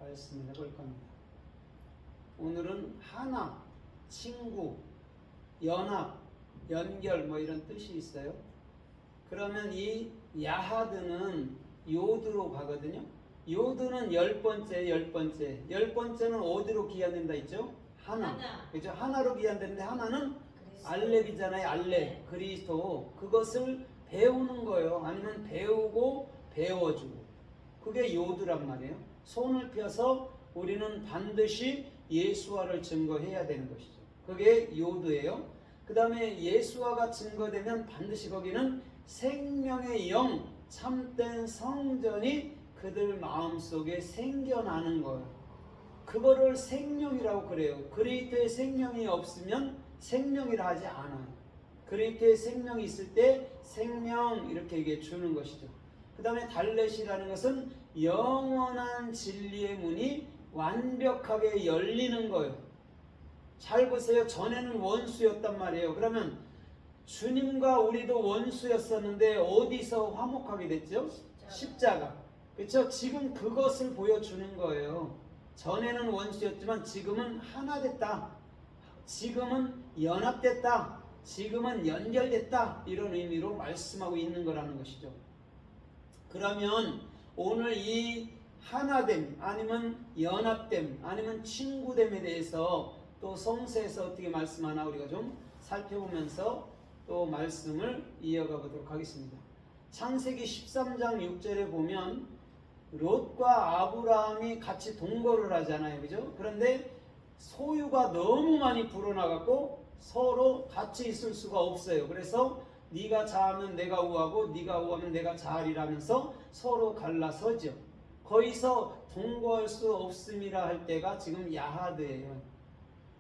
말씀을 해볼 겁니다. 오늘은 하나, 친구, 연합, 연결 뭐 이런 뜻이 있어요. 그러면 이 야하드는 요드로 가거든요. 요드는 10번째. 10번째는 어디로 기한된다 했죠? 하나. 그죠? 하나로 기한되는데 하나는 알렙이잖아요. 알렙. 네. 그리스도. 그것을 배우는 거예요. 아니면 배우고 배워주고. 그게 요드란 말이에요. 손을 펴서 우리는 반드시 예수화를 증거해야 되는 것이죠. 그게 요드예요. 그 다음에 예수화가 증거되면 반드시 거기는 생명의 영, 참된 성전이 그들 마음속에 생겨나는 거예요. 그거를 생명이라고 그래요. 그리스도의 생명이 없으면 생명이라 하지 않아요. 그리스도의 생명이 있을 때 생명 이렇게 얘기해 주는 것이죠. 그 다음에 달렛이라는 것은 영원한 진리의 문이 완벽하게 열리는 거예요. 잘 보세요. 전에는 원수였단 말이에요. 그러면 주님과 우리도 원수였었는데 어디서 화목하게 됐죠? 십자가. 그렇죠? 지금 그것을 보여주는 거예요. 전에는 원수였지만 지금은 하나 됐다. 지금은 연합됐다. 지금은 연결됐다. 이런 의미로 말씀하고 있는 거라는 것이죠. 그러면 오늘 이 하나됨 아니면 연합됨 아니면 친구됨에 대해서 또 성서에서 어떻게 말씀하나 우리가 좀 살펴보면서 또 말씀을 이어가 보도록 하겠습니다. 창세기 13장 6절에 보면 롯과 아브라함이 같이 동거를 하잖아요. 그죠? 그런데 소유가 너무 많이 불어나갖고 서로 같이 있을 수가 없어요. 그래서 네가 자하면 내가 우하고 네가 우하면 내가 자하리라면서 서로 갈라서죠. 거기서 동거할 수 없음이라 할 때가 지금 야하드예요.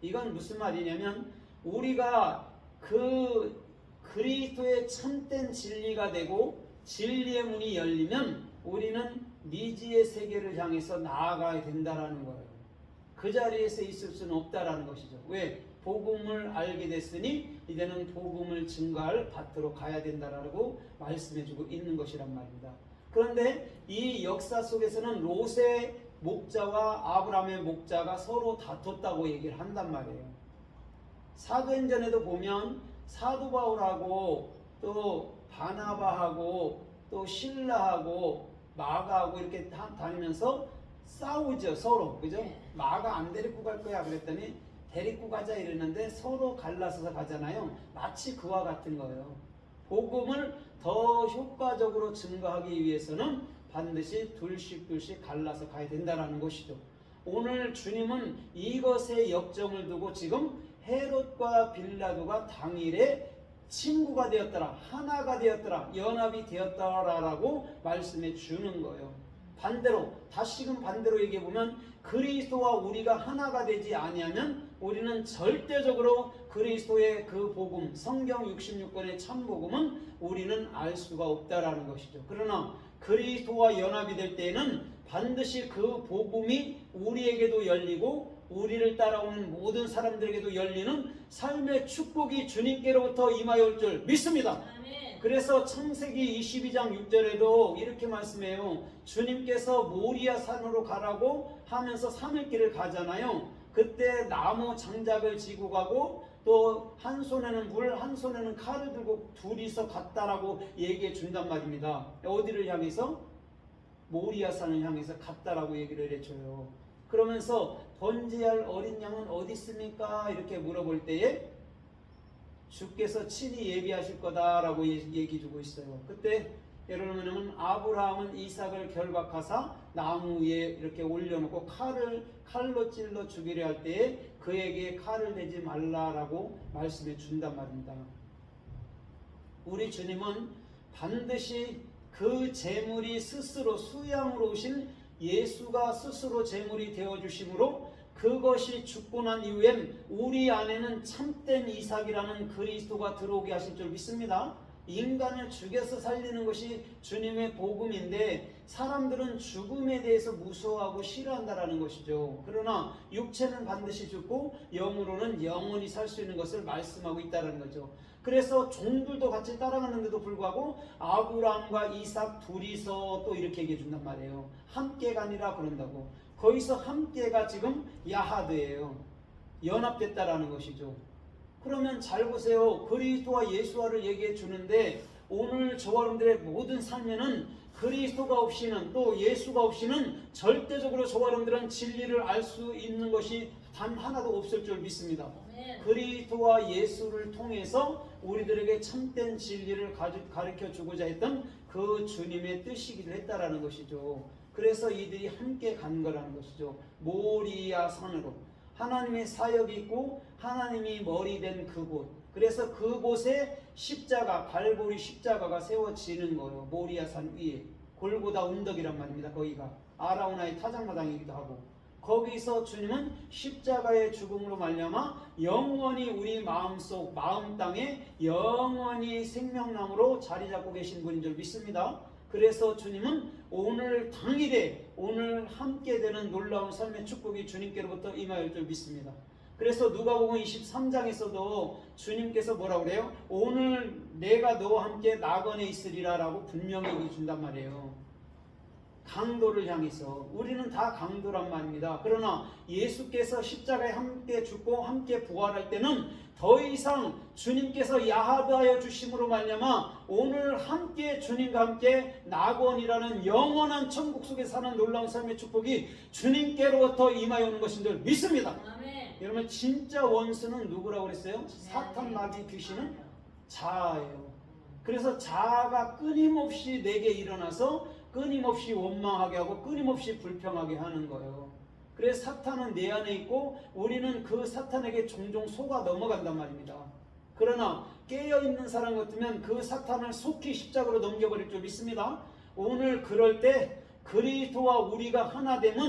이건 무슨 말이냐면 우리가 그 그리스도의 참된 진리가 되고 진리의 문이 열리면 우리는 미지의 세계를 향해서 나아가야 된다라는 거예요. 그 자리에서 있을 수는 없다라는 것이죠. 왜? 복음을 알게 됐으니 이제는 복음을 증거할 밭으로 가야 된다라고 말씀해주고 있는 것이란 말입니다. 그런데 이 역사 속에서는 롯의 목자와 아브라함의 목자가 서로 다퉜다고 얘기를 한단 말이에요. 사도행전에도 보면 사도 바울하고 또 바나바하고 또 실라하고 마가하고 이렇게 다니면서 싸우죠. 서로. 그죠? 마가 안 데리고 갈 거야 그랬더니 데리고 가자 이랬는데 서로 갈라서서 가잖아요. 마치 그와 같은 거예요. 복음을 더 효과적으로 증거하기 위해서는 반드시 둘씩 갈라서 가야 된다는 것이죠. 오늘 주님은 이것에 역정을 두고 지금 헤롯과 빌라도가 당일에 친구가 되었더라, 하나가 되었더라, 연합이 되었더라라고 말씀해 주는 거예요. 반대로 다시금 반대로 얘기해 보면 그리스도와 우리가 하나가 되지 아니하면 우리는 절대적으로 그리스도의 그 복음, 성경 66권의 참 복음은 우리는 알 수가 없다라는 것이죠. 그러나 그리스도와 연합이 될 때에는 반드시 그 복음이 우리에게도 열리고 우리를 따라오는 모든 사람들에게도 열리는 삶의 축복이 주님께로부터 임하여 올 줄 믿습니다. 아멘. 그래서 창세기 22장 6절에도 이렇게 말씀해요. 주님께서 모리아 산으로 가라고 하면서 3일 길을 가잖아요. 그때 나무 장작을 지고 가고 또 한 손에는 물, 한 손에는 칼을 들고 둘이서 갔다라고 얘기해 준단 말입니다. 어디를 향해서? 모리아 산을 향해서 갔다라고 얘기를 해줘요. 그러면서 번제할 어린 양은 어디 있습니까? 이렇게 물어볼 때에 주께서 친히 예비하실 거다라고 얘기 주고 있어요. 그때 여러분은 아브라함은 이삭을 결박하사 나무 위에 이렇게 올려놓고 칼로 찔러 죽이려 할 때에 그에게 칼을 대지 말라라고 말씀해 준단 말입니다. 우리 주님은 반드시 그 제물이 스스로 수양으로 오신 예수가 스스로 제물이 되어주심으로 그것이 죽고 난 이후엔 우리 안에는 참된 이삭이라는 그리스도가 들어오게 하실 줄 믿습니다. 인간을 죽여서 살리는 것이 주님의 복음인데 사람들은 죽음에 대해서 무서워하고 싫어한다라는 것이죠. 그러나 육체는 반드시 죽고 영으로는 영원히 살 수 있는 것을 말씀하고 있다는 거죠. 그래서 종들도 같이 따라가는데도 불구하고 아브라함과 이삭 둘이서 또 이렇게 얘기해 준단 말이에요. 함께 가니라 그런다고. 거기서 함께가 지금 야하드예요. 연합됐다라는 것이죠. 그러면 잘 보세요. 그리스도와 예수와를 얘기해 주는데 오늘 저와 여러분들의 모든 삶에는 그리스도가 없이는 또 예수가 없이는 절대적으로 저와 여러분들은 진리를 알 수 있는 것이 단 하나도 없을 줄 믿습니다. 그리스도와 예수를 통해서 우리들에게 참된 진리를 가르쳐 주고자 했던 그 주님의 뜻이기도 했다라는 것이죠. 그래서 이들이 함께 간 거라는 것이죠. 모리아 산으로 하나님의 사역이 있고 하나님이 머리 된 그곳, 그래서 그곳에 십자가, 갈보리 십자가가 세워지는 거예요. 모리아 산 위에 골고다 언덕이란 말입니다. 거기가 아라우나의 타작마당이기도 하고, 거기서 주님은 십자가의 죽음으로 말미암아 영원히 우리 마음속 마음 땅에 영원히 생명나무로 자리 잡고 계신 분인 줄 믿습니다. 그래서 주님은 오늘 당일에 오늘 함께 되는 놀라운 삶의 축복이 주님께로부터 임하일 줄 믿습니다. 그래서 누가복음 23장에서도 주님께서 뭐라고 그래요? 오늘 내가 너와 함께 낙원에 있으리라 라고 분명히 얘기해 준단 말이에요. 강도를 향해서. 우리는 다 강도란 말입니다. 그러나 예수께서 십자가에 함께 죽고 함께 부활할 때는 더 이상 주님께서 야하드하여 주심으로 말미암아 오늘 함께 주님과 함께 낙원이라는 영원한 천국 속에 사는 놀라운 삶의 축복이 주님께로부터 임하여 오는 것인 줄 믿습니다. 아멘. 여러분 진짜 원수는 누구라고 그랬어요? 사탄, 마귀, 귀신은 자아예요. 그래서 자아가 끊임없이 내게 일어나서 끊임없이 원망하게 하고 끊임없이 불평하게 하는 거예요. 그래서 사탄은 내 안에 있고 우리는 그 사탄에게 종종 속아 넘어간단 말입니다. 그러나 깨어있는 사람 같으면 그 사탄을 속히 십자가로 넘겨버릴 줄 믿습니다. 오늘 그럴 때 그리스도와 우리가 하나 되면